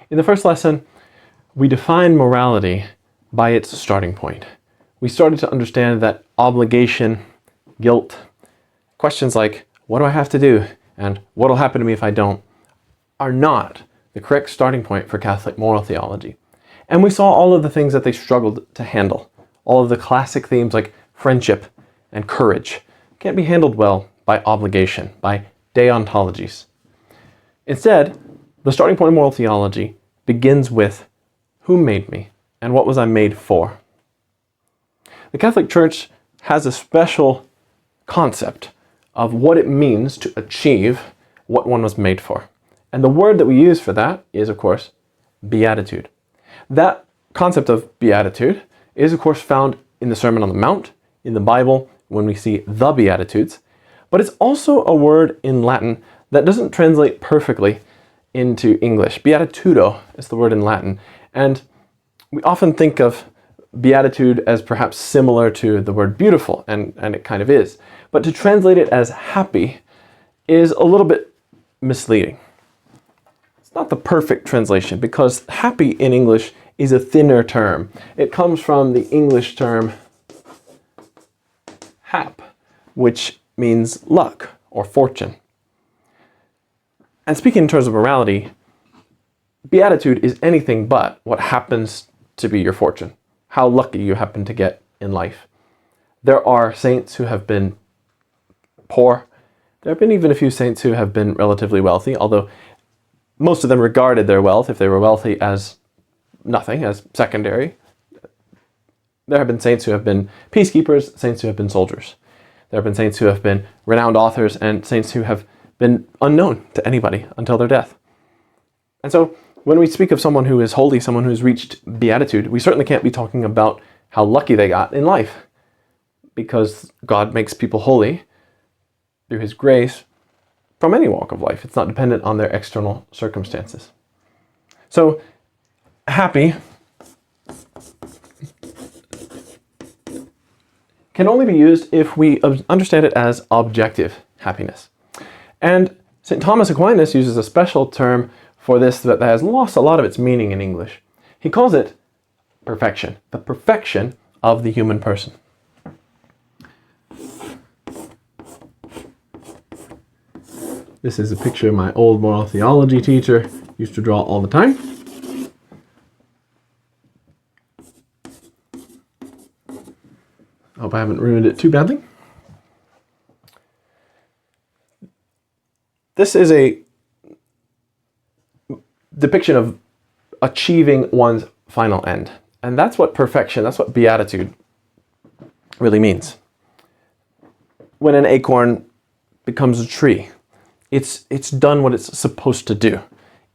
In the first lesson, we defined morality by its starting point. We started to understand that obligation, guilt, questions like, what do I have to do? And what will happen to me if I don't? Are not the correct starting point for Catholic moral theology. And we saw all of the things that they struggled to handle. All of the classic themes like friendship and courage can't be handled well by obligation, by deontologies. Instead, the starting point of moral theology begins with who made me and what was I made for? The Catholic Church has a special concept of what it means to achieve what one was made for. And the word that we use for that is, of course, Beatitude. That concept of Beatitude is, of course, found in the Sermon on the Mount, in the Bible, when we see the Beatitudes, but it's also a word in Latin that doesn't translate perfectly into English. Beatitudo is the word in Latin, and we often think of beatitude as perhaps similar to the word beautiful, and it kind of is. But to translate it as happy is a little bit misleading. It's not the perfect translation because happy in English is a thinner term. It comes from the English term hap, which means luck or fortune. And speaking in terms of morality, beatitude is anything but what happens to be your fortune, how lucky you happen to get in life. There are saints who have been poor. There have been even a few saints who have been relatively wealthy, although most of them regarded their wealth, if they were wealthy, as nothing, as secondary. There have been saints who have been peacekeepers, saints who have been soldiers. There have been saints who have been renowned authors, and saints who have been unknown to anybody until their death. And so when we speak of someone who is holy, someone who has reached beatitude, we certainly can't be talking about how lucky they got in life, because God makes people holy through his grace from any walk of life. It's not dependent on their external circumstances. So happy can only be used if we understand it as objective happiness. And St. Thomas Aquinas uses a special term for this that has lost a lot of its meaning in English. He calls it perfection, the perfection of the human person. This is a picture my old moral theology teacher used to draw all the time. I hope I haven't ruined it too badly. This is a depiction of achieving one's final end. And that's what perfection, that's what beatitude really means. When an acorn becomes a tree, it's done what it's supposed to do.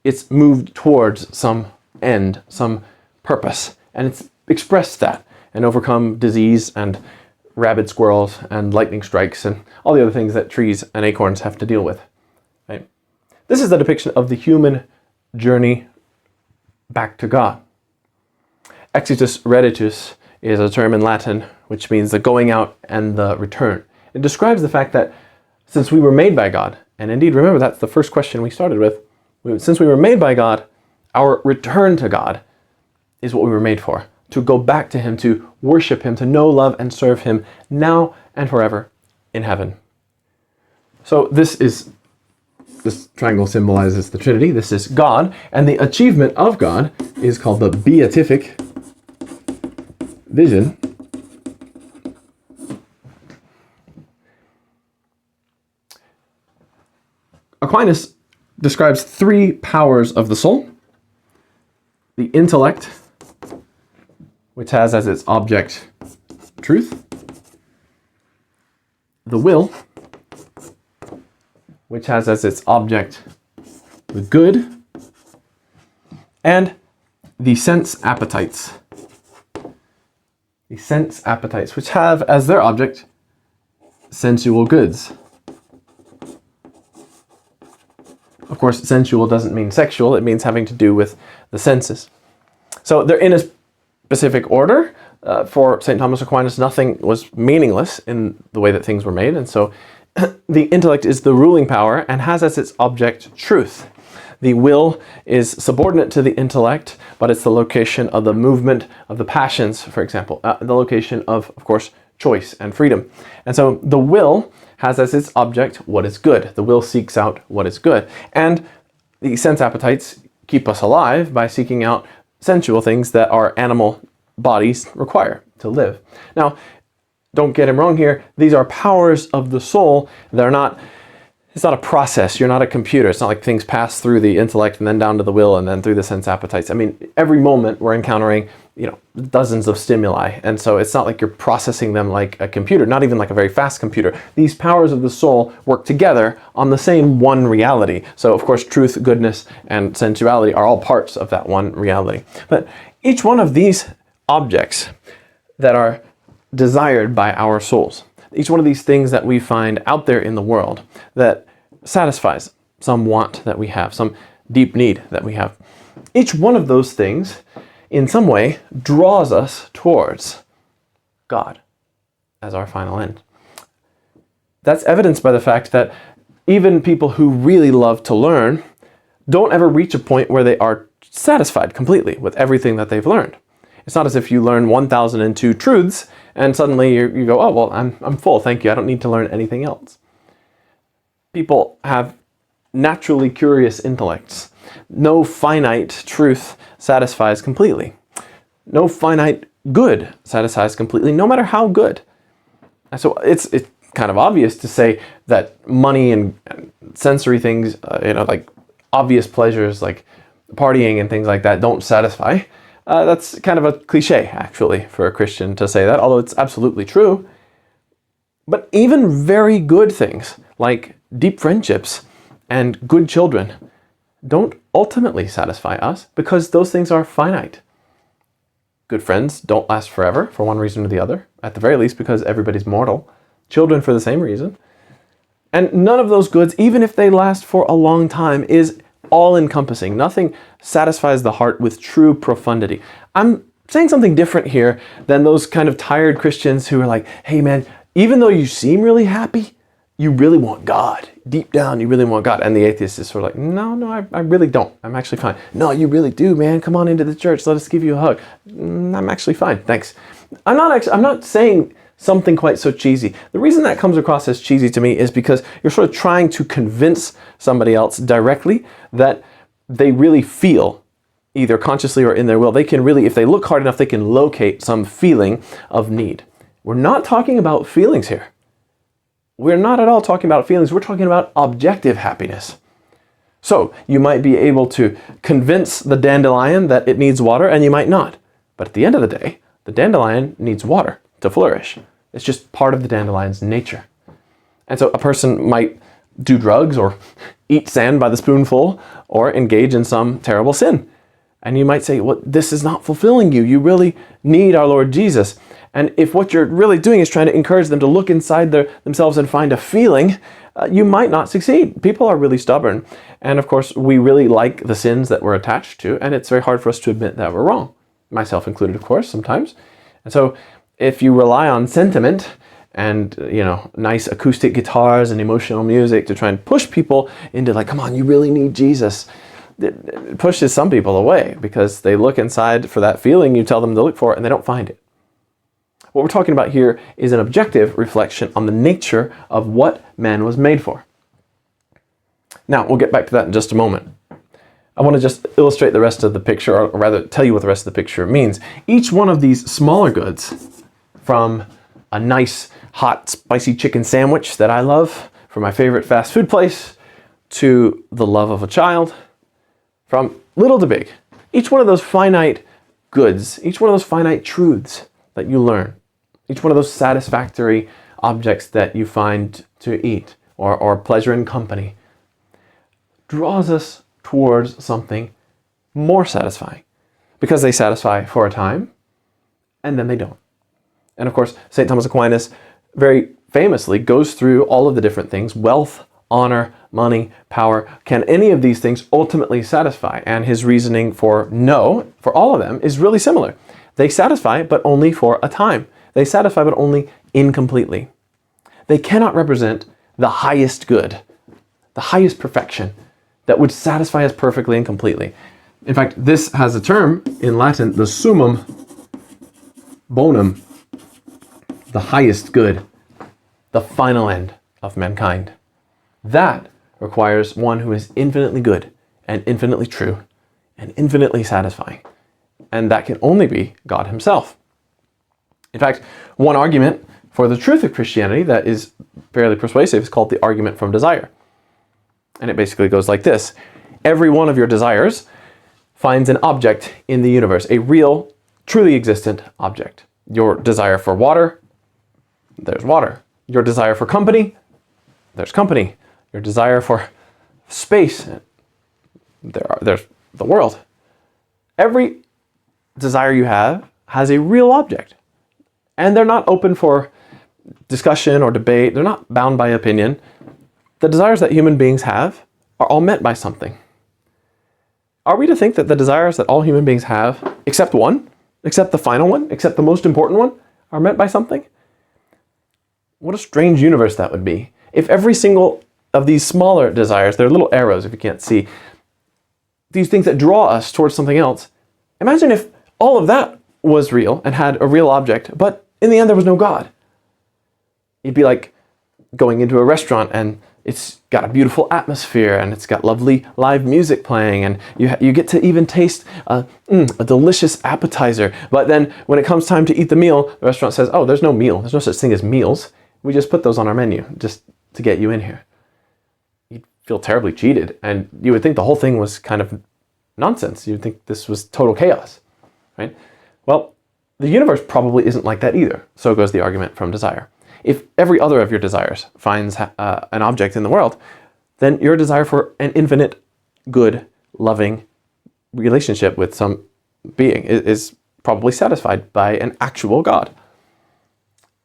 It's moved towards some end, some purpose, and it's expressed that and overcome disease and rabid squirrels and lightning strikes and all the other things that trees and acorns have to deal with. Right? This is the depiction of the human journey back to God. Exitus reditus is a term in Latin which means the going out and the return. It describes the fact that since we were made by God, and indeed remember that's the first question we started with, since we were made by God, our return to God is what we were made for. To go back to him, to worship him, to know, love, and serve him now and forever in heaven. So this triangle symbolizes the Trinity. This is God, and the achievement of God is called the beatific vision. Aquinas describes three powers of the soul: the intellect, which has as its object truth; the will, which has as its object the good; and the sense appetites. The sense appetites, which have as their object sensual goods. Of course, sensual doesn't mean sexual, it means having to do with the senses. So they're in a specific order. For St. Thomas Aquinas, nothing was meaningless in the way that things were made, and so the intellect is the ruling power and has as its object truth. The will is subordinate to the intellect, but it's the location of the movement of the passions, for example, the location of course, choice and freedom. And so the will has as its object what is good. The will seeks out what is good. And the sense appetites keep us alive by seeking out sensual things that our animal bodies require to live. Now, don't get him wrong here. These are powers of the soul. It's not a process. You're not a computer. It's not like things pass through the intellect and then down to the will and then through the sense appetites. I mean, every moment we're encountering, dozens of stimuli. And so it's not like you're processing them like a computer, not even like a very fast computer. These powers of the soul work together on the same one reality. So of course, truth, goodness, and sensuality are all parts of that one reality. But each one of these objects that are desired by our souls, each one of these things that we find out there in the world that satisfies some want that we have, some deep need that we have. Each one of those things, in some way, draws us towards God as our final end. That's evidenced by the fact that even people who really love to learn don't ever reach a point where they are satisfied completely with everything that they've learned. It's not as if you learn 1002 truths and suddenly you go, oh, well, I'm full, thank you, I don't need to learn anything else. People have naturally curious intellects. No finite truth satisfies completely. No finite good satisfies completely, no matter how good. And so it's kind of obvious to say that money and sensory things, like obvious pleasures like partying and things like that don't satisfy. That's kind of a cliche, actually, for a Christian to say that, although it's absolutely true. But even very good things, like deep friendships and good children, don't ultimately satisfy us because those things are finite. Good friends don't last forever, for one reason or the other, at the very least because everybody's mortal. Children for the same reason. And none of those goods, even if they last for a long time, is all-encompassing. Nothing satisfies the heart with true profundity. I'm saying something different here than those kind of tired Christians who are like, hey man, even though you seem really happy, you really want God. Deep down, you really want God. And the atheist is sort of like, no, I really don't. I'm actually fine. No, you really do, man. Come on into the church. Let us give you a hug. I'm actually fine. Thanks. I'm not saying something quite so cheesy. The reason that comes across as cheesy to me is because you're sort of trying to convince somebody else directly that they really feel, either consciously or in their will, they can really, if they look hard enough, they can locate some feeling of need. We're not talking about feelings here. We're not at all talking about feelings. We're talking about objective happiness. So you might be able to convince the dandelion that it needs water, and you might not. But at the end of the day, the dandelion needs water to flourish. It's just part of the dandelion's nature. And so a person might do drugs or eat sand by the spoonful or engage in some terrible sin. And you might say, well, this is not fulfilling you. You really need our Lord Jesus. And if what you're really doing is trying to encourage them to look inside themselves and find a feeling, you might not succeed. People are really stubborn. And of course, we really like the sins that we're attached to, and it's very hard for us to admit that we're wrong. Myself included, of course, sometimes. And so if you rely on sentiment and, nice acoustic guitars and emotional music to try and push people into like, come on, you really need Jesus, it pushes some people away because they look inside for that feeling you tell them to look for and they don't find it. What we're talking about here is an objective reflection on the nature of what man was made for. Now, we'll get back to that in just a moment. I want to just illustrate the rest of the picture, or rather tell you what the rest of the picture means. Each one of these smaller goods, from a nice, hot, spicy chicken sandwich that I love from my favorite fast food place, to the love of a child, from little to big, each one of those finite goods, each one of those finite truths that you learn, each one of those satisfactory objects that you find to eat, or pleasure in company, draws us towards something more satisfying, because they satisfy for a time, and then they don't. And of course, St. Thomas Aquinas very famously goes through all of the different things: wealth, honor, money, power. Can any of these things ultimately satisfy? And his reasoning for no, for all of them, is really similar. They satisfy, but only for a time. They satisfy, but only incompletely. They cannot represent the highest good, the highest perfection, that would satisfy us perfectly and completely. In fact, this has a term in Latin, the summum bonum, the highest good, the final end of mankind. That requires one who is infinitely good and infinitely true and infinitely satisfying. And that can only be God himself. In fact, one argument for the truth of Christianity that is fairly persuasive is called the argument from desire. And it basically goes like this. Every one of your desires finds an object in the universe, a real, truly existent object. Your desire for water, there's water. Your desire for company, there's company. Your desire for space, there's the world. Every desire you have has a real object. And they're not open for discussion or debate. They're not bound by opinion. The desires that human beings have are all met by something. Are we to think that the desires that all human beings have, except one, except the final one, except the most important one, are met by something? What a strange universe that would be. If every single of these smaller desires, they're little arrows if you can't see, these things that draw us towards something else, imagine if all of that was real and had a real object, but in the end there was no God. It'd be like going into a restaurant and it's got a beautiful atmosphere and it's got lovely live music playing and you get to even taste a delicious appetizer. But then when it comes time to eat the meal, the restaurant says, oh, there's no meal. There's no such thing as meals. We just put those on our menu just to get you in here. You'd feel terribly cheated and you would think the whole thing was kind of nonsense. You'd think this was total chaos, right? Well, the universe probably isn't like that either. So goes the argument from desire. If every other of your desires finds an object in the world, then your desire for an infinite, good, loving relationship with some being is probably satisfied by an actual God.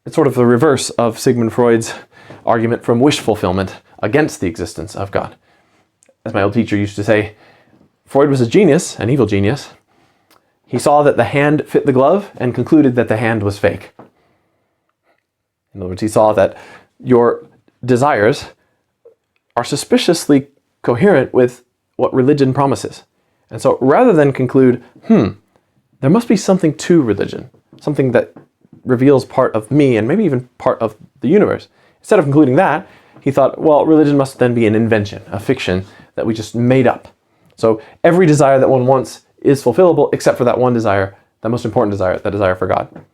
It's sort of the reverse of Sigmund Freud's argument from wish fulfillment against the existence of God. As my old teacher used to say, Freud was a genius, an evil genius. He saw that the hand fit the glove and concluded that the hand was fake. In other words, he saw that your desires are suspiciously coherent with what religion promises. And so rather than conclude, there must be something to religion, something that reveals part of me and maybe even part of the universe. Instead of concluding that, he thought, well, religion must then be an invention, a fiction that we just made up. So every desire that one wants is fulfillable except for that one desire, the most important desire, the desire for God.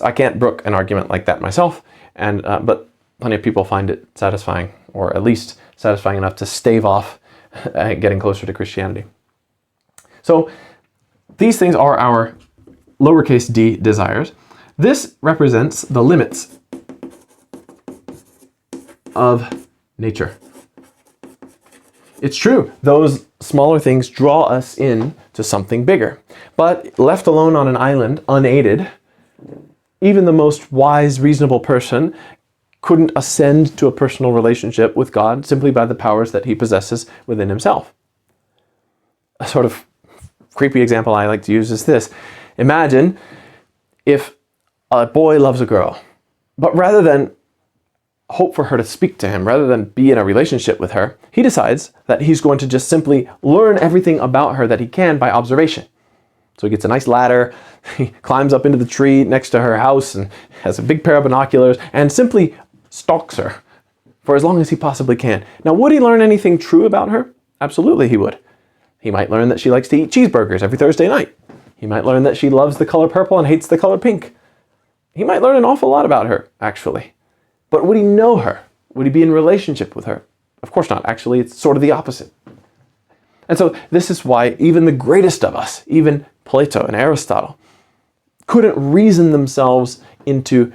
I can't brook an argument like that myself, but plenty of people find it satisfying, or at least satisfying enough to stave off getting closer to Christianity. So these things are our lowercase d desires. This represents the limits of nature. It's true, those smaller things draw us in to something bigger. But left alone on an island, unaided, even the most wise, reasonable person couldn't ascend to a personal relationship with God simply by the powers that he possesses within himself. A sort of creepy example I like to use is this. Imagine if a boy loves a girl, but rather than hope for her to speak to him, rather than be in a relationship with her, he decides that he's going to just simply learn everything about her that he can by observation. So he gets a nice ladder, he climbs up into the tree next to her house and has a big pair of binoculars and simply stalks her for as long as he possibly can. Now, would he learn anything true about her? Absolutely he would. He might learn that she likes to eat cheeseburgers every Thursday night. He might learn that she loves the color purple and hates the color pink. He might learn an awful lot about her, actually. But would he know her? Would he be in relationship with her? Of course not. Actually, it's sort of the opposite. And so this is why even the greatest of us, even Plato and Aristotle, couldn't reason themselves into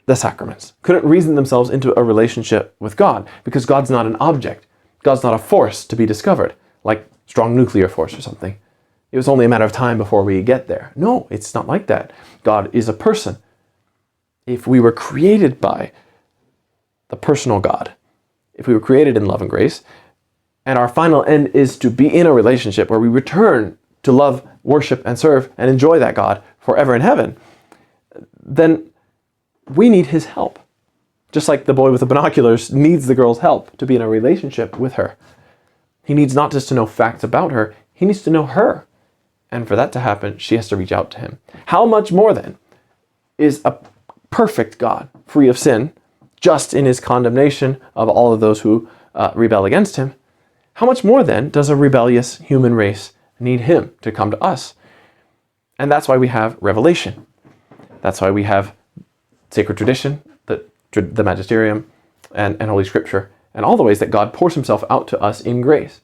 the sacraments, couldn't reason themselves into a relationship with God, because God's not an object. God's not a force to be discovered, like strong nuclear force or something. It was only a matter of time before we get there. No, it's not like that. God is a person. If we were created by the personal God, if we were created in love and grace, and our final end is to be in a relationship where we return to love, worship, and serve and enjoy that God forever in heaven, then we need his help. Just like the boy with the binoculars needs the girl's help to be in a relationship with her. He needs not just to know facts about her, he needs to know her. And for that to happen, she has to reach out to him. How much more then is a perfect God, free of sin, just in his condemnation of all of those who rebel against him? How much more then does a rebellious human race need him to come to us? And that's why we have revelation. That's why we have sacred tradition, the magisterium, and Holy Scripture, and all the ways that God pours himself out to us in grace.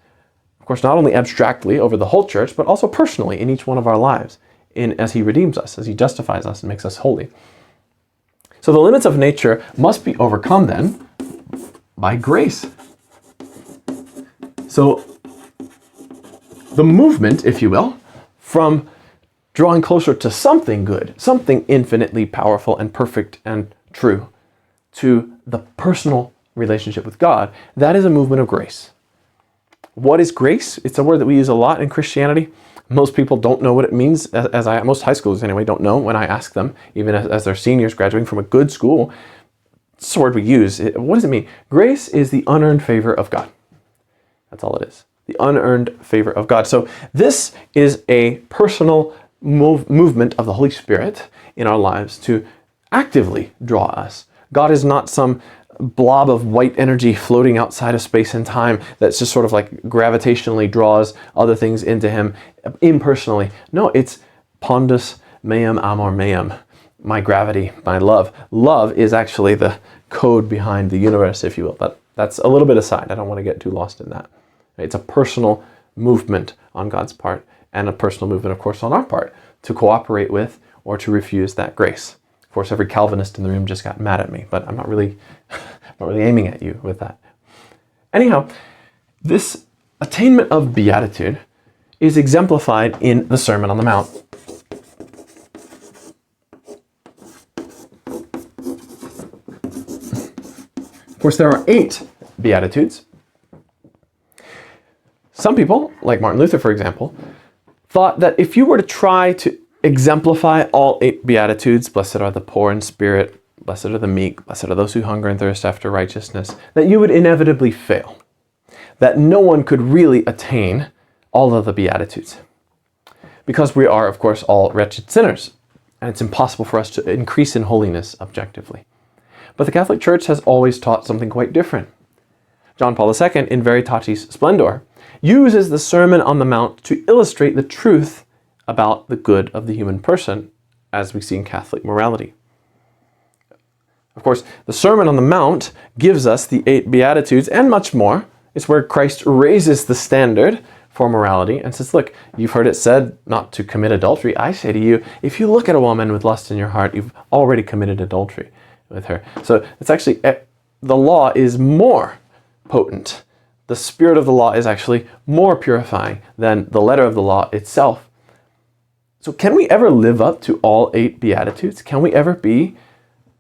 Of course, not only abstractly over the whole church, but also personally in each one of our lives, as he redeems us, as he justifies us and makes us holy. So the limits of nature must be overcome then by grace. So the movement, if you will, from drawing closer to something good, something infinitely powerful and perfect and true, to the personal relationship with God, that is a movement of grace. What is grace? It's a word that we use a lot in Christianity. Most people don't know what it means, most high schoolers anyway don't know when I ask them, even as they're seniors graduating from a good school. It's a word we use. What does it mean? Grace is the unearned favor of God. That's all it is. The unearned favor of God. So this is a personal movement of the Holy Spirit in our lives to actively draw us. God is not some blob of white energy floating outside of space and time that's just sort of like gravitationally draws other things into him impersonally. No, it's pondus meum amor meum, my gravity, my love. Love is actually the code behind the universe, if you will. But that's a little bit aside. I don't want to get too lost in that. It's a personal movement on God's part, and a personal movement, of course, on our part to cooperate with or to refuse that grace. Of course, every Calvinist in the room just got mad at me, but I'm not really aiming at you with that. Anyhow, this attainment of beatitude is exemplified in the Sermon on the Mount. Of course, there are 8 beatitudes. Some people, like Martin Luther, for example, thought that if you were to try to exemplify all 8 beatitudes, blessed are the poor in spirit, blessed are the meek, blessed are those who hunger and thirst after righteousness, that you would inevitably fail, that no one could really attain all of the beatitudes. Because we are, of course, all wretched sinners, and it's impossible for us to increase in holiness objectively. But the Catholic Church has always taught something quite different. John Paul II, in Veritatis Splendor, uses the Sermon on the Mount to illustrate the truth about the good of the human person, as we see in Catholic morality. Of course, the Sermon on the Mount gives us the 8 Beatitudes and much more. It's where Christ raises the standard for morality and says, look, you've heard it said not to commit adultery. I say to you, if you look at a woman with lust in your heart, you've already committed adultery with her. So it's actually, the law is more potent. The spirit of the law is actually more purifying than the letter of the law itself. So can we ever live up to all 8 Beatitudes? Can we ever be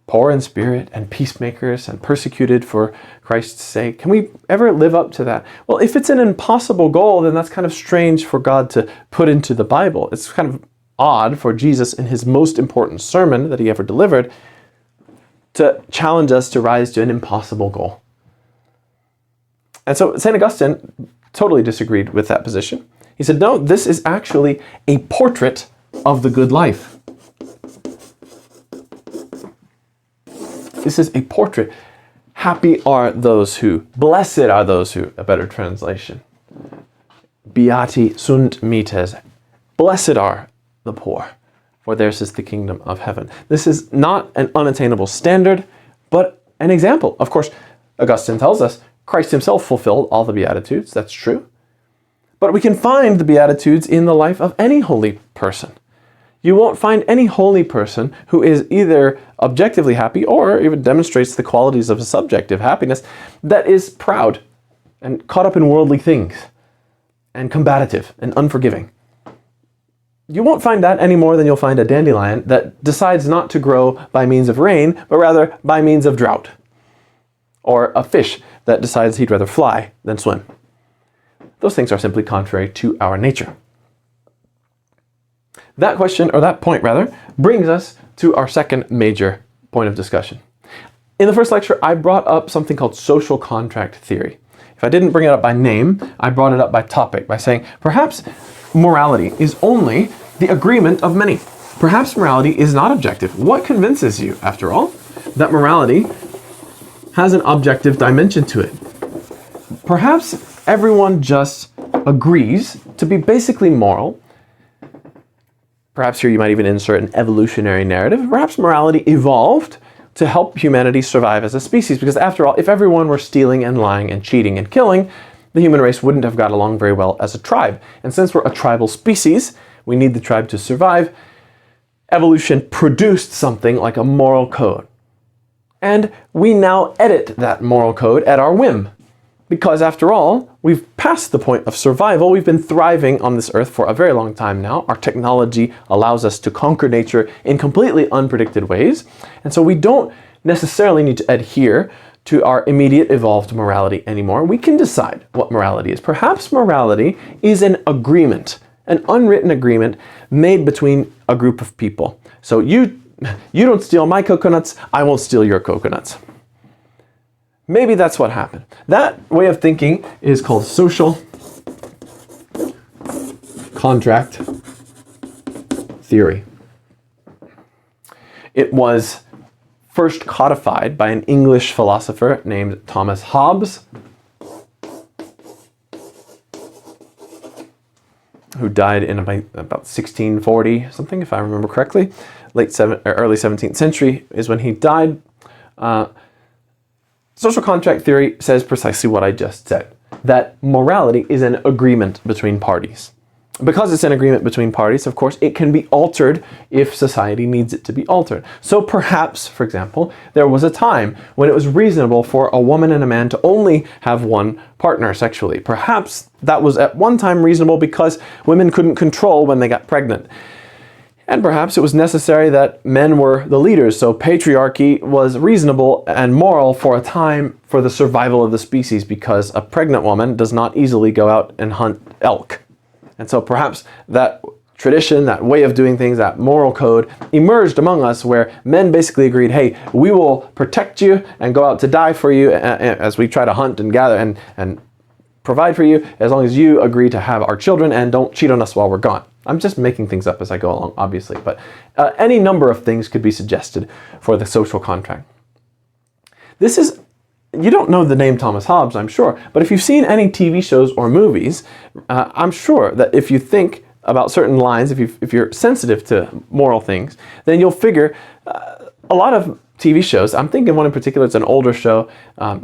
poor in spirit and peacemakers and persecuted for Christ's sake? Can we ever live up to that? Well, if it's an impossible goal, then that's kind of strange for God to put into the Bible. It's kind of odd for Jesus in his most important sermon that he ever delivered to challenge us to rise to an impossible goal. And so St. Augustine totally disagreed with that position. He said, no, this is actually a portrait of the good life. This is a portrait. Happy are those who, blessed are those who, a better translation. Beati sunt mites. Blessed are the poor, for theirs is the kingdom of heaven. This is not an unattainable standard, but an example. Of course, Augustine tells us Christ himself fulfilled all the Beatitudes. That's true. But we can find the Beatitudes in the life of any holy person. You won't find any holy person who is either objectively happy or even demonstrates the qualities of a subjective happiness that is proud and caught up in worldly things and combative and unforgiving. You won't find that any more than you'll find a dandelion that decides not to grow by means of rain, but rather by means of drought. Or a fish that decides he'd rather fly than swim. Those things are simply contrary to our nature. That question, or that point rather, brings us to our second major point of discussion. In the first lecture, I brought up something called social contract theory. if I didn't bring it up by name, I brought it up by topic, by saying, perhaps morality is only the agreement of many. Perhaps morality is not objective. What convinces you, after all, that morality has an objective dimension to it? Perhaps everyone just agrees to be basically moral. Perhaps here you might even insert an evolutionary narrative. Perhaps morality evolved to help humanity survive as a species, because after all, if everyone were stealing and lying and cheating and killing, the human race wouldn't have got along very well as a tribe. And since we're a tribal species, we need the tribe to survive. Evolution produced something like a moral code. And we now edit that moral code at our whim. Because after all, we've passed the point of survival. We've been thriving on this earth for a very long time now. Our technology allows us to conquer nature in completely unpredicted ways. And so we don't necessarily need to adhere to our immediate evolved morality anymore. We can decide what morality is. Perhaps morality is an agreement, an unwritten agreement made between a group of people. So you don't steal my coconuts, I won't steal your coconuts. Maybe that's what happened. That way of thinking is called social contract theory. It was first codified by an English philosopher named Thomas Hobbes, who died in about 1640 something, if I remember correctly. Early 17th century is when he died. Social contract theory says precisely what I just said, that morality is an agreement between parties. Because it's an agreement between parties, of course, it can be altered if society needs it to be altered. So perhaps, for example, there was a time when it was reasonable for a woman and a man to only have one partner sexually. Perhaps that was at one time reasonable because women couldn't control when they got pregnant. And perhaps it was necessary that men were the leaders, so patriarchy was reasonable and moral for a time for the survival of the species, because a pregnant woman does not easily go out and hunt elk. And so perhaps that tradition, that way of doing things, that moral code emerged among us, where men basically agreed, hey, we will protect you and go out to die for you as we try to hunt and gather and provide for you, as long as you agree to have our children and don't cheat on us while we're gone. I'm just making things up as I go along, obviously, but any number of things could be suggested for the social contract. This is, you don't know the name Thomas Hobbes, I'm sure, but if you've seen any TV shows or movies, I'm sure that if you think about certain lines, if you're sensitive to moral things, then you'll figure a lot of TV shows. I'm thinking one in particular, it's an older show.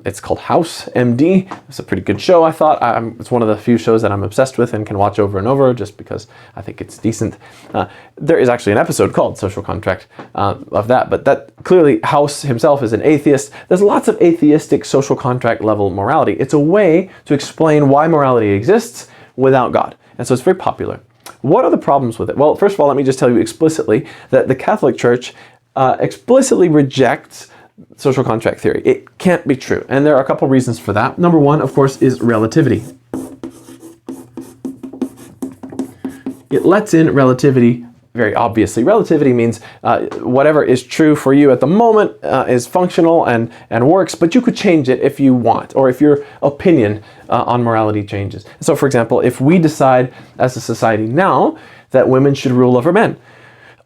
It's called House MD. It's a pretty good show, I thought. It's one of the few shows that I'm obsessed with and can watch over and over just because I think it's decent. There is actually an episode called Social Contract of that, but that clearly House himself is an atheist. There's lots of atheistic social contract level morality. It's a way to explain why morality exists without God. And so it's very popular. What are the problems with it? Well, first of all, let me just tell you explicitly that the Catholic Church explicitly rejects social contract theory. It can't be true. And there are a couple reasons for that. Number one, of course, is relativity. It lets in relativity very obviously. Relativity means whatever is true for you at the moment is functional and works, but you could change it if you want, or if your opinion on morality changes. So for example, if we decide as a society now that women should rule over men,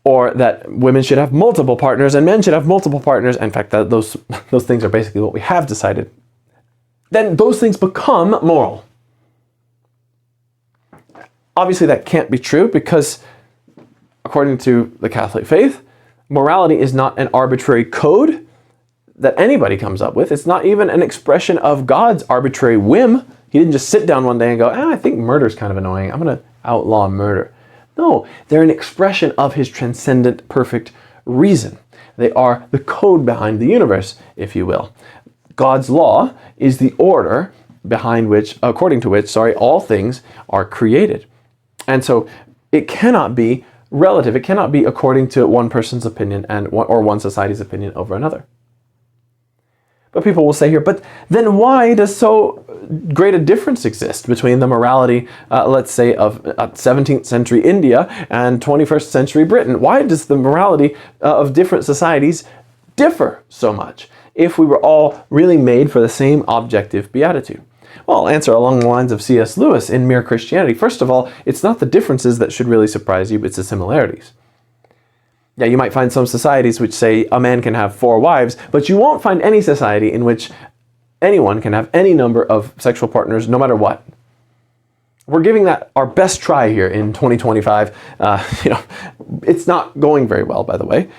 or that women should have multiple partners and men should have multiple partners, in fact, those things are basically what we have decided, then those things become moral. Obviously, that can't be true because, according to the Catholic faith, morality is not an arbitrary code that anybody comes up with. It's not even an expression of God's arbitrary whim. He didn't just sit down one day and go, I think murder's kind of annoying. I'm going to outlaw murder. No, they're an expression of his transcendent, perfect reason. They are the code behind the universe, if you will. God's law is the order according to which, all things are created. And so it cannot be relative. It cannot be according to one person's opinion or one society's opinion over another. But people will say here, but then why does so great a difference exist between the morality, let's say, of 17th century India and 21st century Britain? Why does the morality of different societies differ so much? if we were all really made for the same objective beatitude? Well, I'll answer along the lines of C.S. Lewis in Mere Christianity. First of all, it's not the differences that should really surprise you, but it's the similarities. Yeah, you might find some societies which say a man can have 4 wives, but you won't find any society in which anyone can have any number of sexual partners no matter what. We're giving that our best try here in 2025. It's not going very well, by the way,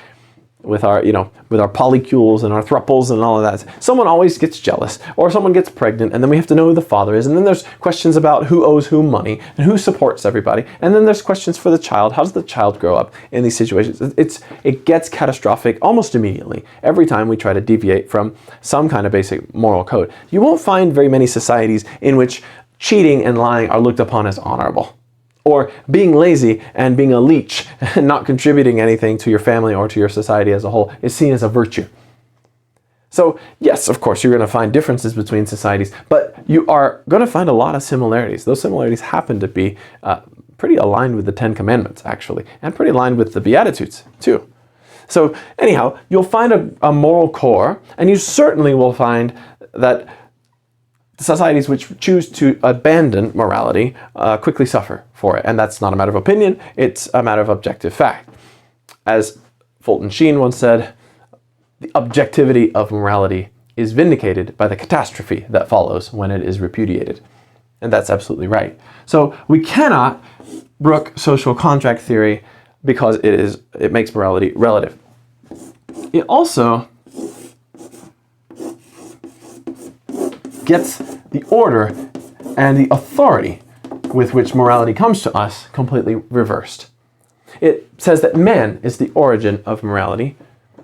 with our polycules and our thruples and all of that. Someone always gets jealous, or someone gets pregnant, and then we have to know who the father is, and then there's questions about who owes whom money and who supports everybody, and then there's questions for the child. How does the child grow up in these situations? It gets catastrophic almost immediately every time we try to deviate from some kind of basic moral code. You won't find very many societies in which cheating and lying are looked upon as honorable, or being lazy and being a leech and not contributing anything to your family or to your society as a whole is seen as a virtue. So yes, of course, you're going to find differences between societies, but you are going to find a lot of similarities. Those similarities happen to be pretty aligned with the 10 Commandments, actually, and pretty aligned with the Beatitudes, too. So anyhow, you'll find a moral core, and you certainly will find that societies which choose to abandon morality quickly suffer for it. And that's not a matter of opinion, it's a matter of objective fact. As Fulton Sheen once said, the objectivity of morality is vindicated by the catastrophe that follows when it is repudiated. And that's absolutely right. So we cannot brook social contract theory because it makes morality relative. It also gets the order and the authority with which morality comes to us completely reversed. It says that man is the origin of morality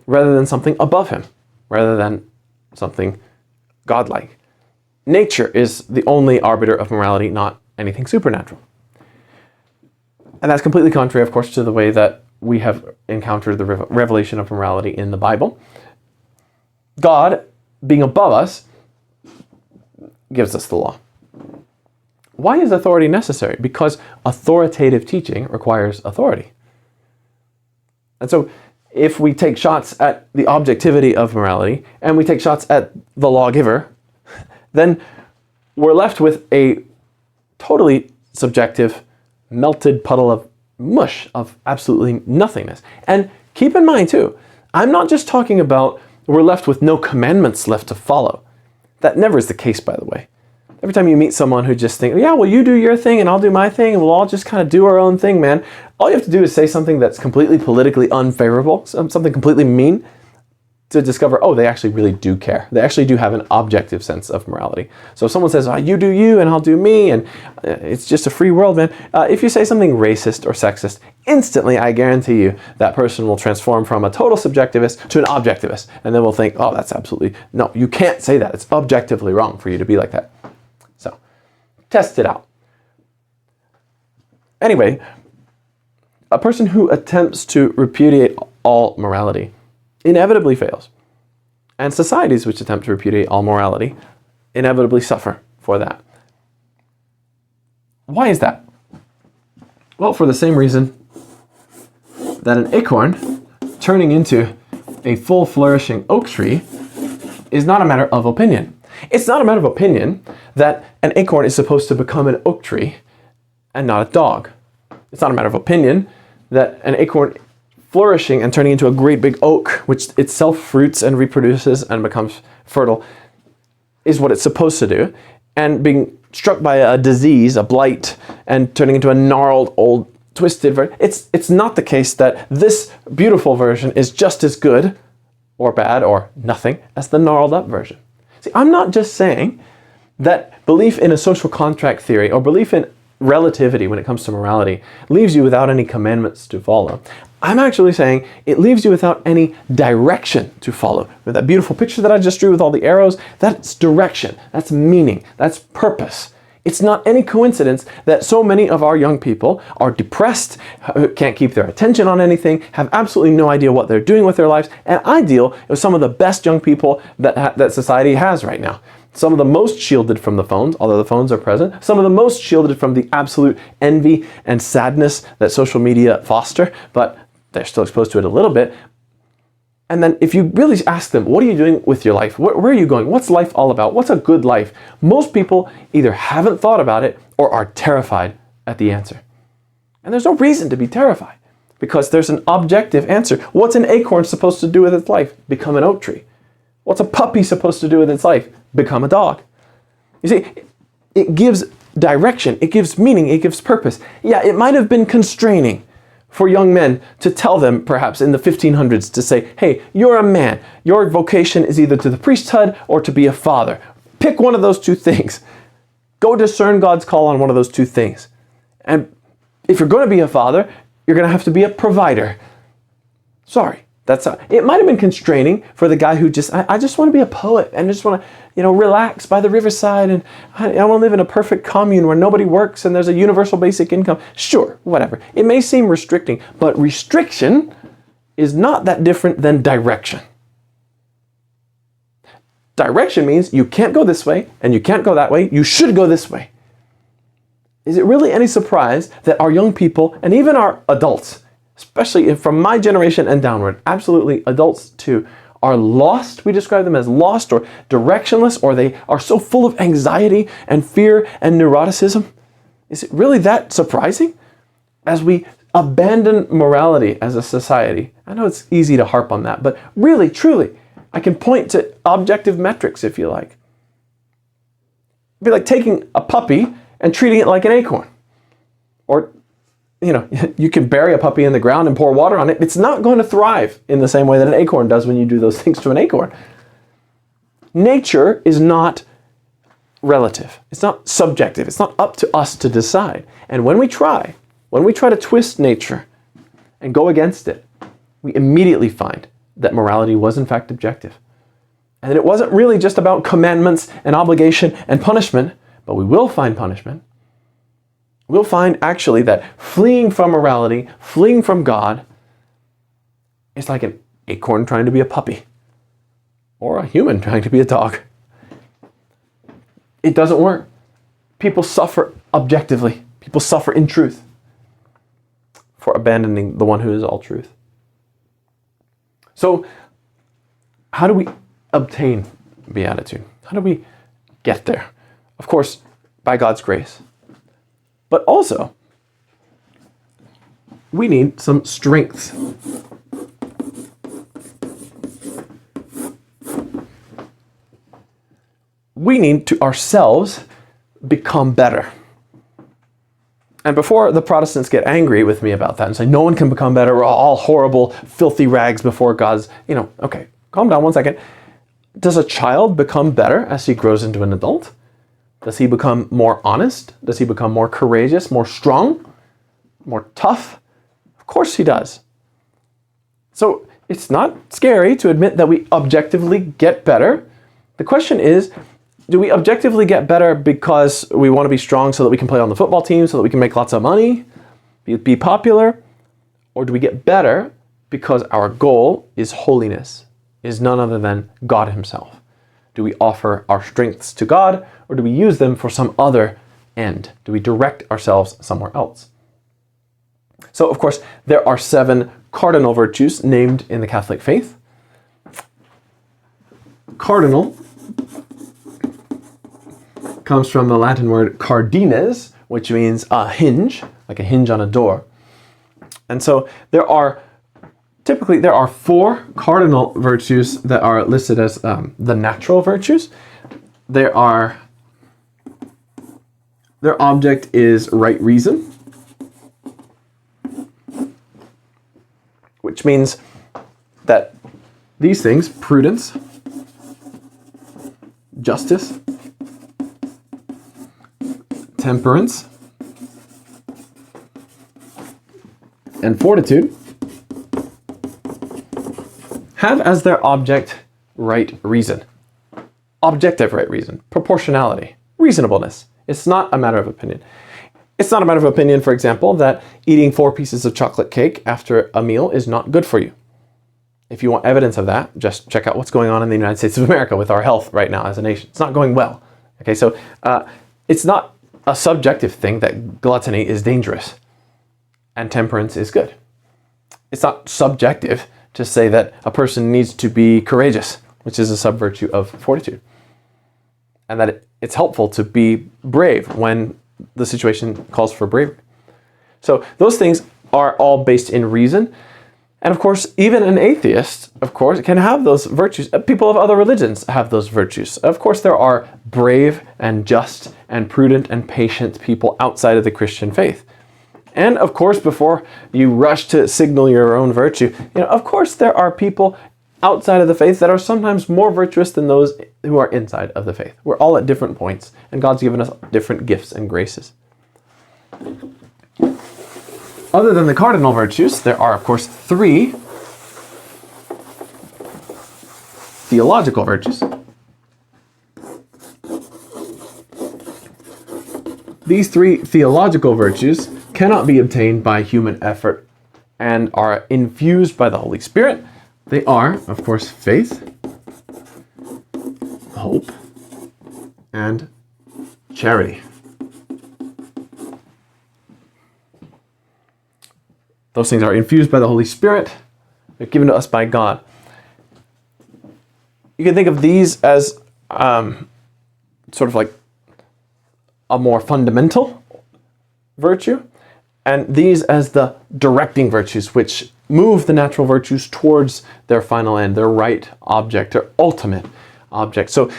rather than something above him, rather than something godlike. Nature is the only arbiter of morality, not anything supernatural. And that's completely contrary, of course, to the way that we have encountered the revelation of morality in the Bible. God, being above us, gives us the law. Why is authority necessary? Because authoritative teaching requires authority. And so if we take shots at the objectivity of morality and we take shots at the lawgiver, then we're left with a totally subjective, melted puddle of mush, of absolutely nothingness. And keep in mind too, I'm not just talking about we're left with no commandments left to follow. That never is the case, by the way. Every time you meet someone who just thinks, yeah, well, you do your thing and I'll do my thing and we'll all just kind of do our own thing, man. All you have to do is say something that's completely politically unfavorable, something completely mean, to discover, oh, they actually really do care. They actually do have an objective sense of morality. So if someone says, oh, you do you and I'll do me, and it's just a free world, man. If you say something racist or sexist, instantly, I guarantee you, that person will transform from a total subjectivist to an objectivist. And then we'll think, oh, that's absolutely, no, you can't say that. It's objectively wrong for you to be like that. So, test it out. Anyway, a person who attempts to repudiate all morality inevitably fails. And societies which attempt to repudiate all morality inevitably suffer for that. Why is that? Well, for the same reason that an acorn turning into a full flourishing oak tree is not a matter of opinion. It's not a matter of opinion that an acorn is supposed to become an oak tree and not a dog. It's not a matter of opinion that an acorn flourishing and turning into a great big oak, which itself fruits and reproduces and becomes fertile, is what it's supposed to do. And being struck by a disease, a blight, and turning into a gnarled, old, twisted version, it's not the case that this beautiful version is just as good or bad or nothing as the gnarled up version. See, I'm not just saying that belief in a social contract theory or belief in relativity when it comes to morality leaves you without any commandments to follow. I'm actually saying it leaves you without any direction to follow. With that beautiful picture that I just drew with all the arrows, that's direction, that's meaning, that's purpose. It's not any coincidence that so many of our young people are depressed, can't keep their attention on anything, have absolutely no idea what they're doing with their lives, and I deal with some of the best young people that society has right now. Some of the most shielded from the phones, although the phones are present. Some of the most shielded from the absolute envy and sadness that social media foster, but they're still exposed to it a little bit. And then if you really ask them, what are you doing with your life? Where are you going? What's life all about? What's a good life? Most people either haven't thought about it or are terrified at the answer. And there's no reason to be terrified because there's an objective answer. What's an acorn supposed to do with its life? Become an oak tree. What's a puppy supposed to do with its life? Become a dog. You see, it gives direction, it gives meaning, it gives purpose. Yeah, it might have been constraining for young men to tell them, perhaps in the 1500s, to say, hey, you're a man. Your vocation is either to the priesthood or to be a father. Pick one of those two things. Go discern God's call on one of those two things. And if you're going to be a father, you're going to have to be a provider. Sorry. It might have been constraining for the guy who I just want to be a poet and just want to, relax by the riverside and I want to live in a perfect commune where nobody works and there's a universal basic income. Sure, whatever. It may seem restricting, but restriction is not that different than direction. Direction means you can't go this way and you can't go that way. You should go this way. Is it really any surprise that our young people and even our adults, especially from my generation and downward, absolutely adults too, are lost? We describe them as lost or directionless, or they are so full of anxiety and fear and neuroticism. Is it really that surprising? As we abandon morality as a society, I know it's easy to harp on that, but really, truly, I can point to objective metrics if you like. It'd be like taking a puppy and treating it like an acorn. Or you can bury a puppy in the ground and pour water on it. It's not going to thrive in the same way that an acorn does when you do those things to an acorn. Nature is not relative. It's not subjective. It's not up to us to decide. And when we try to twist nature and go against it, we immediately find that morality was in fact objective. And that it wasn't really just about commandments and obligation and punishment, but we will find punishment. We'll find actually that fleeing from morality, fleeing from God, is like an acorn trying to be a puppy or a human trying to be a dog. It doesn't work. People suffer objectively. People suffer in truth for abandoning the one who is all truth. So, how do we obtain beatitude? How do we get there? Of course, by God's grace. But also, we need some strength. We need to ourselves become better. And before the Protestants get angry with me about that and say, no one can become better, we're all horrible, filthy rags before God's, okay, calm down one second. Does a child become better as he grows into an adult? Does he become more honest? Does he become more courageous, more strong, more tough? Of course he does. So it's not scary to admit that we objectively get better. The question is, do we objectively get better because we want to be strong so that we can play on the football team, so that we can make lots of money, be popular? Or do we get better because our goal is holiness, is none other than God himself? Do we offer our strengths to God, or do we use them for some other end? Do we direct ourselves somewhere else? So, of course, there are 7 cardinal virtues named in the Catholic faith. Cardinal comes from the Latin word cardines, which means a hinge, like a hinge on a door. And so there are 4 cardinal virtues that are listed as the natural virtues. Their object is right reason, which means that these things, prudence, justice, temperance, and fortitude, have as their object right reason. Objective right reason, proportionality, reasonableness. It's not a matter of opinion. It's not a matter of opinion, for example, that eating 4 pieces of chocolate cake after a meal is not good for you. If you want evidence of that, just check out what's going on in the United States of America with our health right now as a nation. It's not going well. Okay, so it's not a subjective thing that gluttony is dangerous and temperance is good. It's not subjective to say that a person needs to be courageous, which is a sub-virtue of fortitude. And that it's helpful to be brave when the situation calls for bravery. So those things are all based in reason. And of course, even an atheist, of course, can have those virtues. People of other religions have those virtues. Of course, there are brave and just and prudent and patient people outside of the Christian faith. And of course, before you rush to signal your own virtue, of course there are people outside of the faith that are sometimes more virtuous than those who are inside of the faith. We're all at different points, and God's given us different gifts and graces. Other than the cardinal virtues, there are, of course, 3 theological virtues. These 3 theological virtues cannot be obtained by human effort and are infused by the Holy Spirit. They are, of course, faith, hope, and charity. Those things are infused by the Holy Spirit. They're given to us by God. You can think of these as sort of like a more fundamental virtue, and these as the directing virtues, which move the natural virtues towards their final end, their right object, their ultimate object. So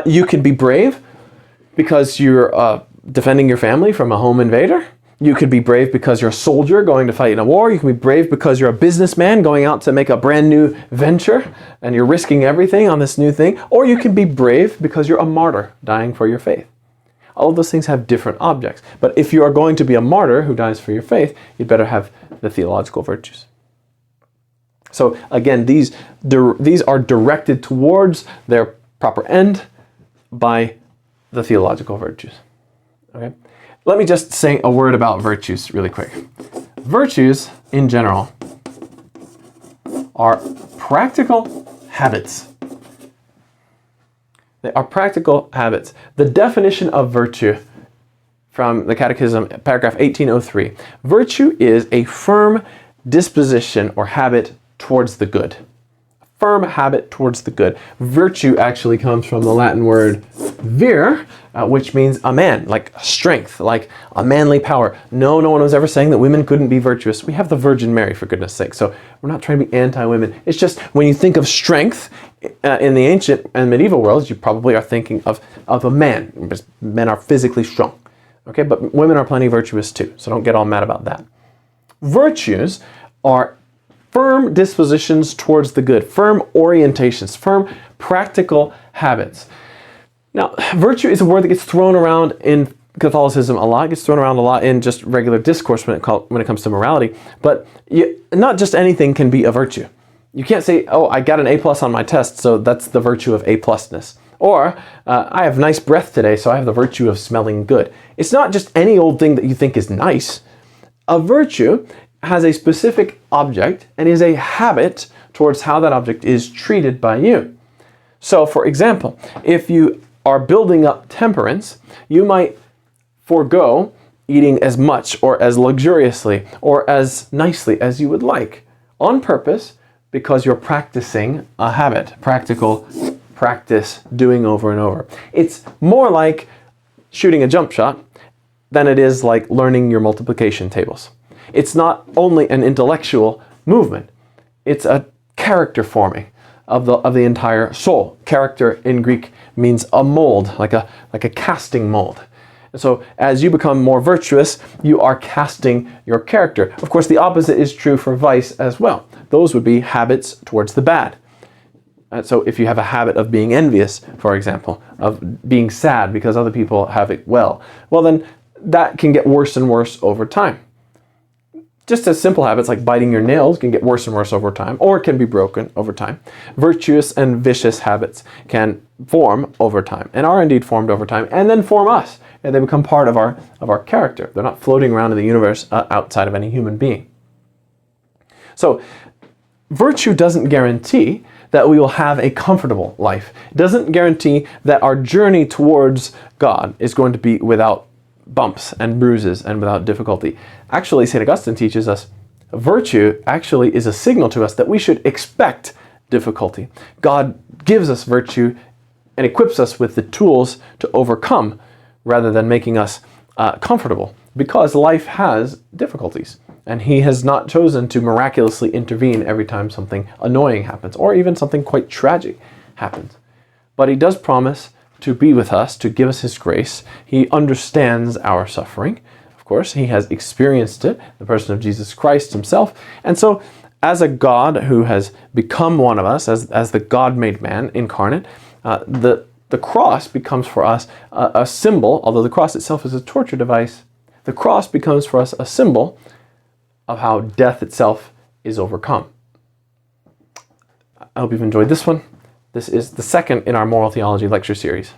you can be brave because you're defending your family from a home invader. You could be brave because you're a soldier going to fight in a war. You can be brave because you're a businessman going out to make a brand new venture and you're risking everything on this new thing. Or you can be brave because you're a martyr dying for your faith. All of those things have different objects. But if you are going to be a martyr who dies for your faith, you'd better have the theological virtues. So again, these are directed towards their proper end by the theological virtues. Okay? Let me just say a word about virtues really quick. Virtues, in general, are practical habits. They are practical habits. The definition of virtue from the Catechism, paragraph 1803. Virtue is a firm disposition or habit towards the good. Firm habit towards the good. Virtue actually comes from the Latin word vir, which means a man, like strength, like a manly power. No one was ever saying that women couldn't be virtuous. We have the Virgin Mary, for goodness sake. So we're not trying to be anti-women. It's just when you think of strength in the ancient and medieval worlds, you probably are thinking of a man. Men are physically strong. Okay, but women are plenty virtuous too. So don't get all mad about that. Virtues are firm dispositions towards the good, firm orientations, firm practical habits. Now, virtue is a word that gets thrown around in Catholicism a lot. It gets thrown around a lot in just regular discourse when it comes to morality. But not just anything can be a virtue. You can't say, oh, I got an A+ on my test, so that's the virtue of A+ness. Or, I have nice breath today, so I have the virtue of smelling good. It's not just any old thing that you think is nice. A virtue has a specific object and is a habit towards how that object is treated by you. So, for example, if you are building up temperance, you might forego eating as much or as luxuriously or as nicely as you would like on purpose because you're practicing a habit, practical practice, doing over and over. It's more like shooting a jump shot than it is like learning your multiplication tables. It's not only an intellectual movement, it's a character forming of the entire soul. Character in Greek means a mold, like a casting mold. And so as you become more virtuous, you are casting your character. Of course, the opposite is true for vice as well. Those would be habits towards the bad. So if you have a habit of being envious, for example, of being sad because other people have it well then that can get worse and worse over time. Just as simple habits like biting your nails can get worse and worse over time, or it can be broken over time. Virtuous and vicious habits can form over time, and are indeed formed over time, and then form us, and they become part of our character. They're not floating around in the universe outside of any human being. So, virtue doesn't guarantee that we will have a comfortable life. It doesn't guarantee that our journey towards God is going to be without bumps and bruises and without difficulty. Actually, St. Augustine teaches us Virtue actually is a signal to us that we should expect difficulty. God gives us virtue and equips us with the tools to overcome rather than making us comfortable, because life has difficulties. And he has not chosen to miraculously intervene every time something annoying happens, or even something quite tragic happens. But he does promise to be with us, to give us his grace. He understands our suffering. Of course, he has experienced it, the person of Jesus Christ himself. And so, as a God who has become one of us, as the God-made man incarnate, the cross becomes for us a symbol, although the cross itself is a torture device. The cross becomes for us a symbol of how death itself is overcome. I hope you've enjoyed this one. This is the second in our moral theology lecture series.